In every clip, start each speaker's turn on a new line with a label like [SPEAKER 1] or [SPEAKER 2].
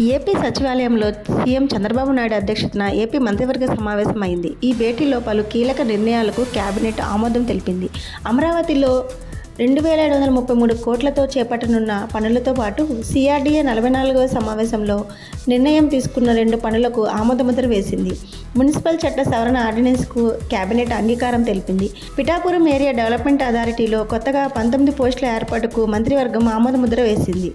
[SPEAKER 1] AP సచివాలయంలో CM Chandrababu Naidu అధ్యక్షతన AP మంత్రివర్గ సమావేశం అయింది. ఈ భేటీలో పలు కీలక నిర్ణయాలకు కేబినెట్ ఆమోదం తెలిపింది. అమరావతిలో 2,733 కోట్లతో చేపట్టనున్న పనులతో పాటు సిఆర్డీఏ 44వ సమావేశంలో నిర్ణయం తీసుకున్న 2 పనులకు ఆమోదముద్ర వేసింది. మున్సిపల్ చట్ట సవరణ ఆర్డినెన్స్కు కేబినెట్ అంగీకారం తెలిపింది. పిఠాపురం ఏరియా డెవలప్మెంట్ అథారిటీలో కొత్తగా 19 పోస్టుల ఏర్పాటుకు మంత్రివర్గం ఆమోదముద్ర వేసింది.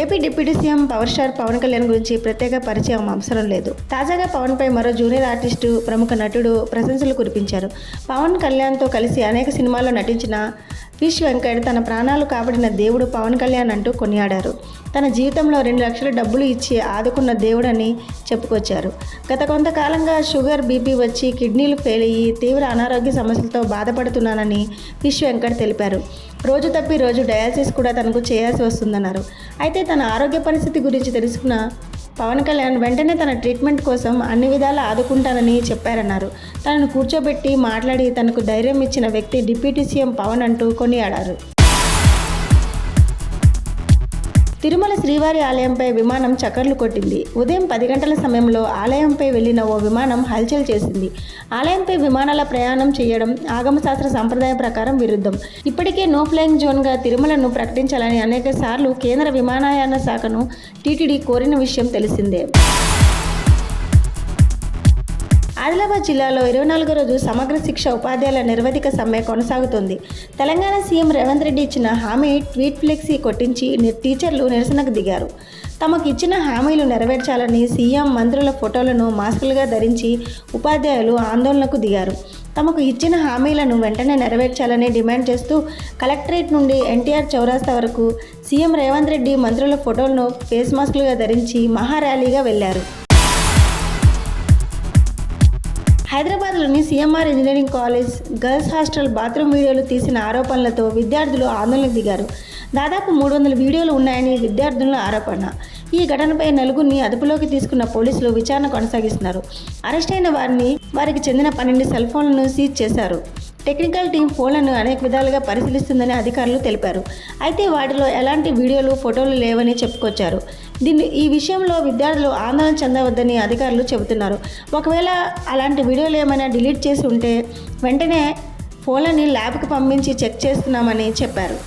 [SPEAKER 1] AP deputy CM power star Pawan Kalyan గురించి ప్రత్యేక పరిచయం అవసరం లేదు. తాజాగా పవన్పై మరో జూనియర్ ఆర్టిస్టు, ప్రముఖ నటుడు ప్రశంసలు కురిపించారు. పవన్ కళ్యాణ్తో కలిసి అనేక సినిమాల్లో నటించిన ఫిష్ వెంకట్ తన ప్రాణాలు కాపాడిన దేవుడు పవన్ కళ్యాణ్ అంటూ కొనియాడారు. తన జీవితంలో 2 లక్షల డబ్బులు ఇచ్చి ఆదుకున్న దేవుడని చెప్పుకొచ్చారు. గత కొంతకాలంగా షుగర్, బీపీ వచ్చి కిడ్నీలు ఫెయిల్ అయ్యి తీవ్ర అనారోగ్య సమస్యలతో బాధపడుతున్నానని ఫిష్ వెంకట్ తెలిపారు. రోజు తప్పి రోజు డయాలసిస్ కూడా తనకు చేయాల్సి వస్తుందన్నారు. అయితే తన ఆరోగ్య పరిస్థితి గురించి తెలుసుకున్న పవన్ కళ్యాణ్ వెంటనే తన ట్రీట్మెంట్ కోసం అన్ని విధాలా ఆదుకుంటానని చెప్పారన్నారు. తనను కూర్చోబెట్టి మాట్లాడి తనకు ధైర్యం ఇచ్చిన వ్యక్తి డిప్యూటీ సీఎం పవన్ అంటూ కొనియాడారు. తిరుమల శ్రీవారి ఆలయంపై విమానం చక్కర్లు కొట్టింది. ఉదయం 10 గంటల సమయంలో ఆలయంపై వెళ్లిన ఓ విమానం హల్చల్ చేసింది. ఆలయంపై విమానాల ప్రయాణం చేయడం ఆగమశాస్త్ర సంప్రదాయం ప్రకారం విరుద్ధం. ఇప్పటికే నో ఫ్లయింగ్ జోన్గా తిరుమలను ప్రకటించాలని అనేక సార్లు కేంద్ర విమానయాన శాఖను టీటీడీ కోరిన విషయం తెలిసిందే. ఆదిలాబాద్ జిల్లాలో 24వ రోజు సమగ్ర శిక్ష ఉపాధ్యాయుల నిరవధిక సమ్మె కొనసాగుతోంది. తెలంగాణ సీఎం రేవంత్ రెడ్డి ఇచ్చిన హామీ ట్వీట్ ఫ్లెక్సీ కొట్టించి టీచర్లు నిరసనకు దిగారు. తమకు ఇచ్చిన హామీలు నెరవేర్చాలని సీఎం, మంత్రుల ఫోటోలను మాస్కులుగా ధరించి ఉపాధ్యాయులు ఆందోళనకు దిగారు. తమకు ఇచ్చిన హామీలను వెంటనే నెరవేర్చాలని డిమాండ్ చేస్తూ కలెక్టరేట్ నుండి ఎన్టీఆర్ చౌరాస్తా వరకు సీఎం రేవంత్ రెడ్డి మంత్రుల ఫోటోలను ఫేస్ మాస్కులుగా ధరించి మహార్యాలీగా వెళ్లారు. హైదరాబాద్లోని CMR engineering college girls hostel bathroom వీడియోలు తీసిన ఆరోపణలతో విద్యార్థులు ఆందోళనకు దిగారు. దాదాపు 300 వీడియోలు ఉన్నాయని విద్యార్థుల ఆరోపణ. ఈ ఘటనపై నలుగురిని అదుపులోకి తీసుకున్న పోలీసులు విచారణ కొనసాగిస్తున్నారు. అరెస్ట్ అయిన వారికి చెందిన 12 సెల్ ఫోన్లను సీజ్ చేశారు. టెక్నికల్ టీం ఫోన్లను అనేక విధాలుగా పరిశీలిస్తుందని అధికారులు తెలిపారు. అయితే వాటిలో ఎలాంటి వీడియోలు, ఫోటోలు లేవని చెప్పుకొచ్చారు. ఈ విషయంలో విద్యార్థులు ఆందోళన చెందవద్దని అధికారులు చెబుతున్నారు. ఒకవేళ అలాంటి వీడియోలు ఏమైనా డిలీట్ చేసి ఉంటే వెంటనే ఫోన్లని ల్యాబ్కి పంపించి చెక్ చేస్తున్నామని చెప్పారు.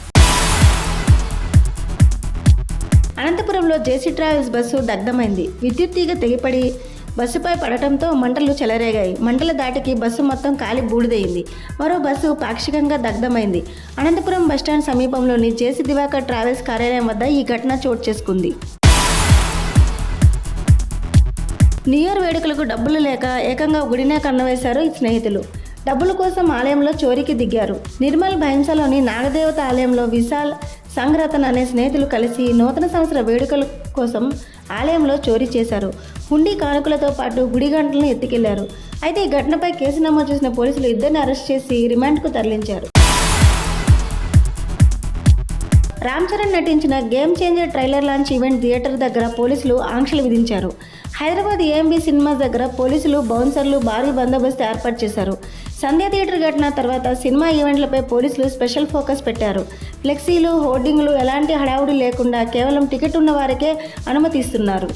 [SPEAKER 1] అనంతపురంలో జేసీ ట్రావెల్స్ బస్సు దగ్ధమైంది. విద్యుత్ తీగ తెగిపడి బస్సుపై పడటంతో మంటలు చెలరేగాయి. మంటల దాటికి బస్సు మొత్తం కాలి బూడిదయింది. మరో బస్సు పాక్షికంగా దగ్ధమైంది. అనంతపురం బస్టాండ్ సమీపంలోని జేసీ దివాకర్ ట్రావెల్స్ కార్యాలయం వద్ద ఈ ఘటన చోటు చేసుకుంది. న్యూ ఇయర్ వేడుకలకు డబ్బులు లేక ఏకంగా గుడినే కన్నవేశారు ఈ స్నేహితులు. డబ్బుల కోసం ఆలయంలో చోరీకి దిగారు. నిర్మల్ భైంసలోని నాగదేవత ఆలయంలో విశాల్, సంఘరతన్ అనే స్నేహితులు కలిసి నూతన సంవత్సర వేడుకల కోసం ఆలయంలో చోరీ చేశారు. హుండీ కానుకలతో పాటు గుడి గంటలను ఎత్తుకెళ్లారు. అయితే ఈ ఘటనపై కేసు నమోదు చేసిన పోలీసులు ఇద్దరిని అరెస్ట్ చేసి రిమాండ్కు తరలించారు. రామ్ చరణ్ నటించిన game changer trailer launch event theatre దగ్గర పోలీసులు ఆంక్షలు విధించారు. హైదరాబాద్ ఏఎంబీ సినిమాస్ దగ్గర పోలీసులు, బౌన్సర్లు భారీ బందోబస్తు ఏర్పాటు చేశారు. సంధ్య థియేటర్ ఘటన తర్వాత సినిమా ఈవెంట్లపై పోలీసులు స్పెషల్ ఫోకస్ పెట్టారు. ఫ్లెక్సీలు, హోర్డింగ్లు ఎలాంటి హడావుడి లేకుండా కేవలం టికెట్ ఉన్న వారికే అనుమతిస్తున్నారు.